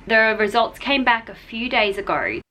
The results came back a few days ago.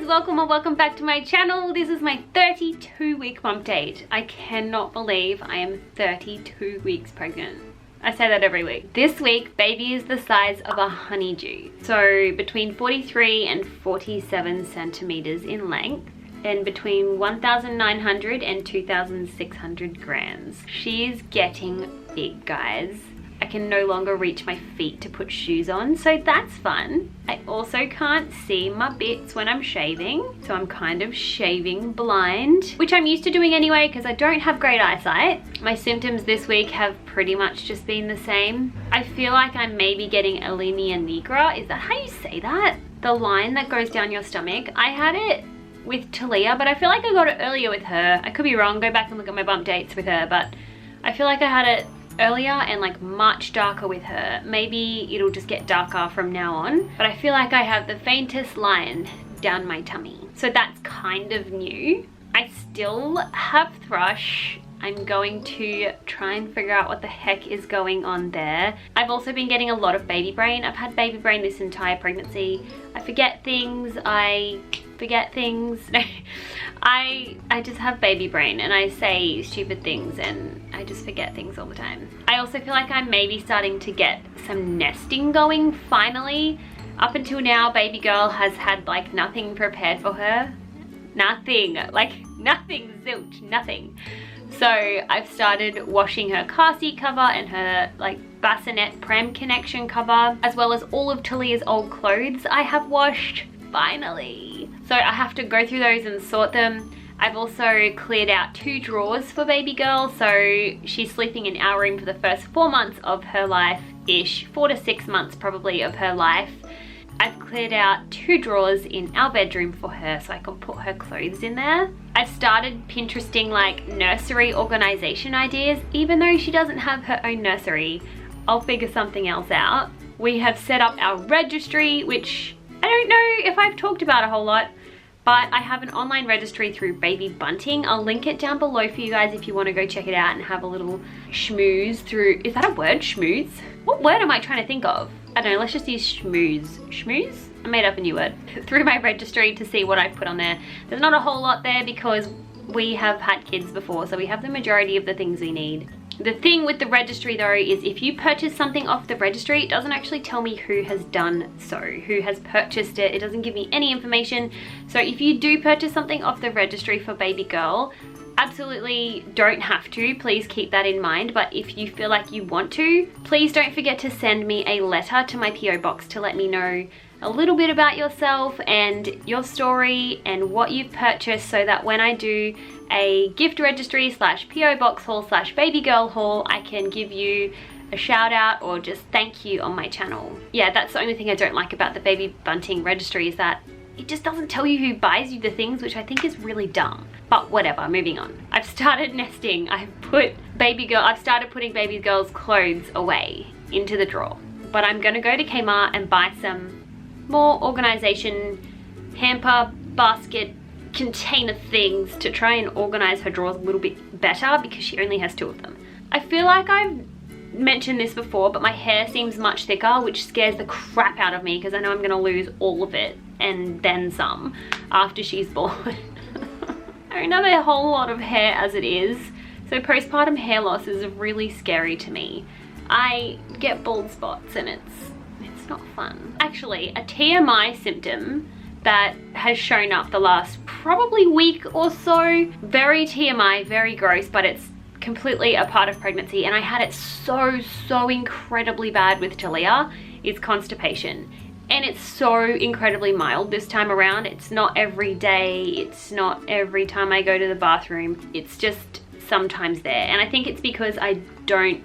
Welcome or welcome back to my channel. This is my 32-week bump date. I cannot believe I am 32 weeks pregnant. I say that every week. This week, baby is the size of a honeydew. So between 43 and 47 centimeters in length and between 1,900 and 2,600 grams. She's getting big, guys. I can no longer reach my feet to put shoes on, so that's fun. I also can't see my bits when I'm shaving, so I'm kind of shaving blind, which I'm used to doing anyway because I don't have great eyesight. My symptoms this week have pretty much just been the same. I feel like I'm maybe getting a linea nigra. Is that how you say that? The line that goes down your stomach. I had it with Talia, but I feel like I got it earlier with her. I could be wrong, go back and look at my bump dates with her, but I feel like I had it earlier and like much darker with her. Maybe it'll just get darker from now on, but I feel like I have the faintest line down my tummy, so that's kind of new. I still have thrush. I'm going to try and figure out what the heck is going on there. I've also been getting a lot of baby brain. I've had baby brain this entire pregnancy. I forget things. I just have baby brain and I say stupid things and I just forget things all the time. I also feel like I'm maybe starting to get some nesting going finally. Up until now, baby girl has had like nothing prepared for her. Nothing, like nothing, zilch, nothing. So I've started washing her car seat cover and her like bassinet pram connection cover, as well as all of Talia's old clothes I have washed, finally. So I have to go through those and sort them. I've also cleared out 2 drawers for baby girl, so she's sleeping in our room for the first 4 months of her life-ish, 4 to 6 months probably of her life. I've cleared out 2 drawers in our bedroom for her so I can put her clothes in there. I've started Pinteresting like nursery organization ideas. Even though she doesn't have her own nursery, I'll figure something else out. We have set up our registry, which I don't know if I've talked about a whole lot, but I have an online registry through Baby Bunting. I'll link it down below for you guys if you want to go check it out and have a little schmooze through. Is that a word, schmooze? What word am I trying to think of? I don't know, let's just use schmooze. Schmooze? I made up a new word. Through my registry to see what I've put on there. There's not a whole lot there because we have had kids before, so we have the majority of the things we need. The thing with the registry though is if you purchase something off the registry, it doesn't actually tell me who has done so, who has purchased it. It doesn't give me any information. So if you do purchase something off the registry for baby girl, absolutely don't have to. Please keep that in mind. But if you feel like you want to, please don't forget to send me a letter to my PO box to let me know a little bit about yourself and your story and what you've purchased, so that when I do a gift registry / PO box haul / baby girl haul, I can give you a shout out or just thank you on my channel. Yeah, that's the only thing I don't like about the Baby Bunting registry, is that it just doesn't tell you who buys you the things, which I think is really dumb. But whatever, moving on. I've started nesting. I've started putting baby girl's clothes away into the drawer. But I'm gonna go to Kmart and buy some more organization hamper, basket, container things to try and organize her drawers a little bit better because she only has 2 of them. I feel like I've mentioned this before, but my hair seems much thicker, which scares the crap out of me because I know I'm gonna lose all of it and then some after she's born. I don't have a whole lot of hair as it is, so postpartum hair loss is really scary to me. I get bald spots and it's not fun. Actually, a TMI symptom that has shown up the last probably week or so, very TMI, very gross, but it's completely a part of pregnancy, and I had it so incredibly bad with Talia, is constipation. And it's so incredibly mild this time around. It's not every day, it's not every time I go to the bathroom, it's just sometimes there. And I think it's because I don't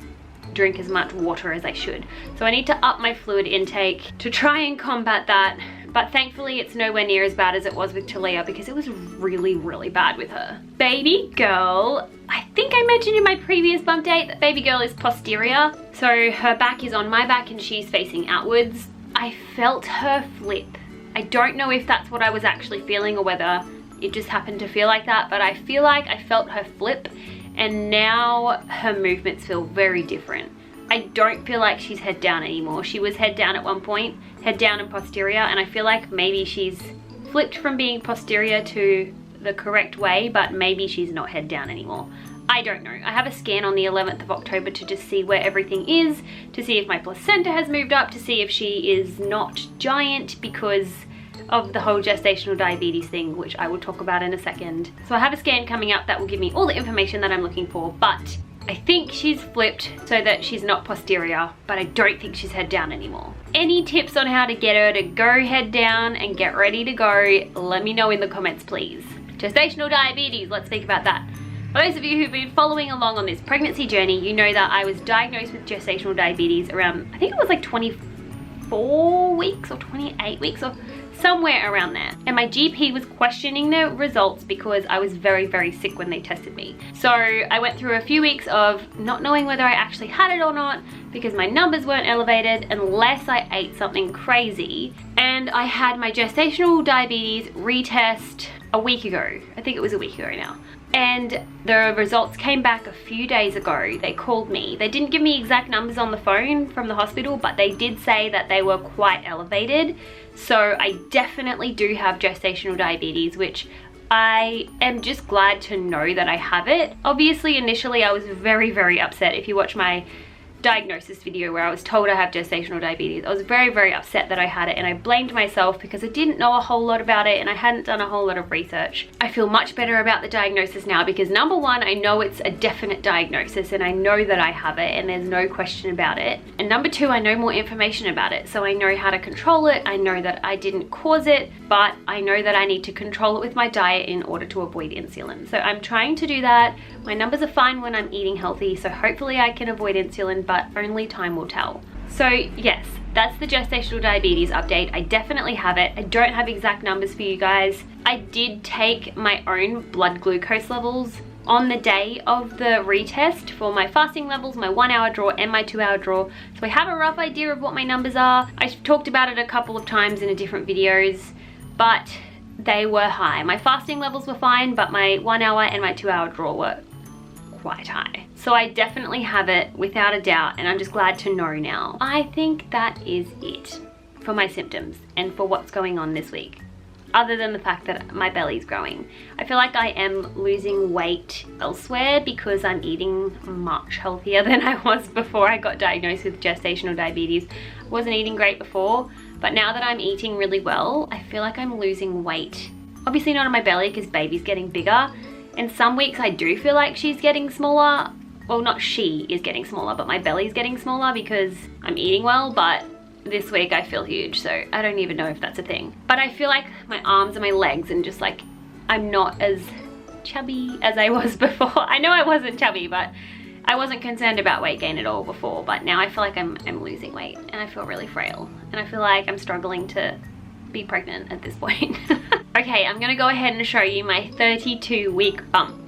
drink as much water as I should. So I need to up my fluid intake to try and combat that. But thankfully it's nowhere near as bad as it was with Talia, because it was really bad with her. Baby girl, I think I mentioned in my previous bump date that baby girl is posterior. So her back is on my back and she's facing outwards. I felt her flip. I don't know if that's what I was actually feeling or whether It just happened to feel like that, but I feel like I felt her flip and now her movements feel very different. I don't feel like she's head down anymore. She was head down at one point, head down and posterior, and I feel like maybe she's flipped from being posterior to the correct way, but maybe she's not head down anymore. I don't know. I have a scan on the 11th of October to just see where everything is, to see if my placenta has moved up, to see if she is not giant because of the whole gestational diabetes thing, which I will talk about in a second. So I have a scan coming up that will give me all the information that I'm looking for, but I think she's flipped so that she's not posterior, but I don't think she's head down anymore. Any tips on how to get her to go head down and get ready to go, let me know in the comments, please. Gestational diabetes, let's speak about that. For those of you who've been following along on this pregnancy journey, you know that I was diagnosed with gestational diabetes around, I think it was like 24 weeks or 28 weeks or somewhere around there. And my GP was questioning the results because I was very, very sick when they tested me. So I went through a few weeks of not knowing whether I actually had it or not because my numbers weren't elevated unless I ate something crazy. And I had my gestational diabetes retest a week ago. I think it was a week ago now. And the results came back a few days ago. They called me. They didn't give me exact numbers on the phone from the hospital, but they did say that they were quite elevated. So I definitely do have gestational diabetes, which I am just glad to know that I have it. Obviously, initially I was very, very upset. If you watch my diagnosis video where I was told I have gestational diabetes, I was very, very upset that I had it, and I blamed myself because I didn't know a whole lot about it and I hadn't done a whole lot of research. I feel much better about the diagnosis now because number one, I know it's a definite diagnosis and I know that I have it and there's no question about it. And number two, I know more information about it, so I know how to control it. I know that I didn't cause it, but I know that I need to control it with my diet in order to avoid insulin. So I'm trying to do that. My numbers are fine when I'm eating healthy, so hopefully I can avoid insulin, but only time will tell. So yes, that's the gestational diabetes update. I definitely have it. I don't have exact numbers for you guys. I did take my own blood glucose levels on the day of the retest for my fasting levels, my 1 hour draw and my 2 hour draw. So I have a rough idea of what my numbers are. I've talked about it a couple of times in different videos, but they were high. My fasting levels were fine, but my 1 hour and my 2 hour draw were quite high. So I definitely have it without a doubt, and I'm just glad to know now. I think that is it for my symptoms and for what's going on this week, other than the fact that my belly's growing. I feel like I am losing weight elsewhere because I'm eating much healthier than I was before I got diagnosed with gestational diabetes. I wasn't eating great before, but now that I'm eating really well, I feel like I'm losing weight. Obviously not on my belly because baby's getting bigger. And some weeks I do feel like she's getting smaller. Well, not she is getting smaller, but my belly's getting smaller because I'm eating well, but this week I feel huge, so I don't even know if that's a thing. But I feel like my arms and my legs and just like, I'm not as chubby as I was before. I know I wasn't chubby, but I wasn't concerned about weight gain at all before, but now I feel like I'm losing weight and I feel really frail. And I feel like I'm struggling to be pregnant at this point. Okay, I'm gonna go ahead and show you my 32-week bump.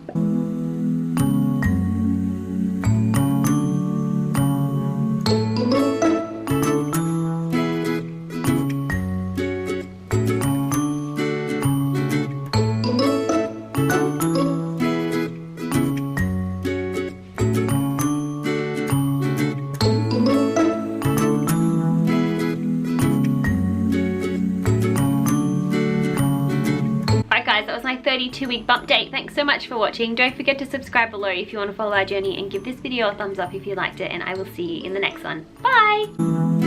That was my 32-week bump date. Thanks so much for watching. Don't forget to subscribe below if you want to follow our journey, and give this video a thumbs up if you liked it, and I will see you in the next one. Bye!